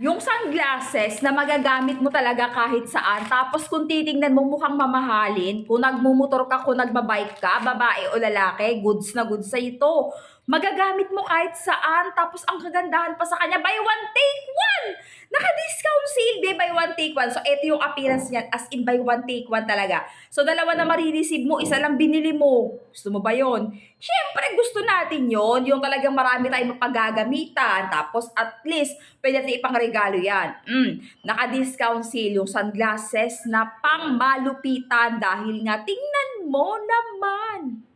Yung sunglasses na magagamit mo talaga kahit saan, tapos kung titingnan mo mukhang mamahalin, kung nagmumotor ka, kung nagbabike ka, babae o lalaki, goods na goods sa ito. Magagamit mo kahit saan, tapos ang kagandahan pa sa kanya, buy one, take one! Naka-discount sale, be, buy one, take one. So, ito yung appearance niyan, as in buy one, take one talaga. So, dalawa na marireceive mo, isa lang binili mo. Gusto mo ba yon? Siyempre, gusto natin yon, yung talagang marami tayong mapagagamitan, tapos at least, pwede natin ipangregalo yan. Naka-discount sale yung sunglasses na pang malupitan dahil nga tingnan mo naman.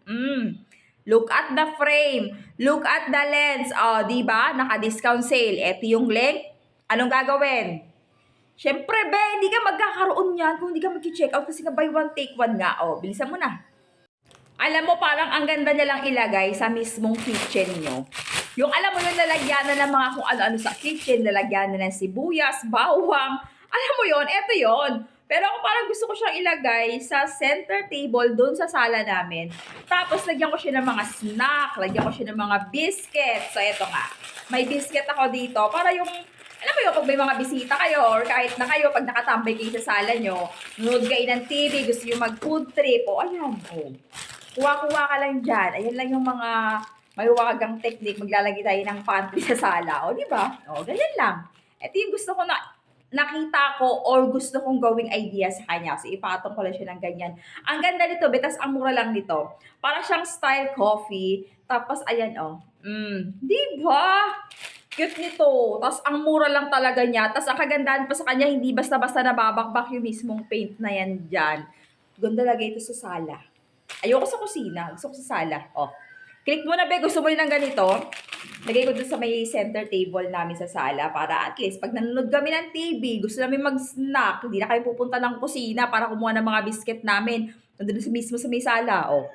Look at the frame. Look at the lens. Oh, di ba? Naka-discount sale. Ito yung length. Anong gagawin? Siyempre, be, hindi ka magkakaroon yan kung hindi ka mag-check out kasi nga buy one, take one nga. Oh, bilisan mo na. Alam mo, parang ang ganda niya lang ilagay sa mismong kitchen nyo. Yung alam mo yung lalagyan na ng mga kung ano-ano sa kitchen, lalagyan na ng sibuyas, bawang. Alam mo yon, eto yon. Pero ako parang gusto ko siyang ilagay sa center table doon sa sala namin. Tapos lagyan ko siya ng mga snack, lagyan ko siya ng mga biscuit. So eto nga, may biscuit ako dito para yung, alam mo yun, pag may mga bisita kayo or kahit na kayo, pag nakatambay kayo sa sala nyo, nanood kayo ng TV, gusto nyo mag-food trip, o ayan, o. Kuha-kuha ka lang dyan. Ayan lang yung mga may wagang technique. Maglalagay tayo ng pantry sa sala. O, di ba? O, ganyan lang. Ito yung gusto ko na nakita ko or gusto kong gawing idea sa kanya. So, ipatong ko lang siya ng ganyan. Ang ganda nito, betas ang mura lang nito. Para siyang style coffee. Tapos, ayan, oh. Di ba? Cute nito. Tapos, ang mura lang talaga niya. Tapos, ang kagandahan pa sa kanya, hindi basta-basta nababakbak yung mismong paint na yan dyan. Ganda lagay ito sa sala. Ayoko sa kusina. Gusto ko sa sala. Oh. Click mo na, be. Gusto mo rin ng ganito. Lagay ko dun sa may center table namin sa sala para at least pag nanonood kami ng TV, gusto namin mag-snack, hindi na kayo pupunta ng kusina para kumuha ng mga biscuit namin. Nandun sa mismo sa may sala. Oh.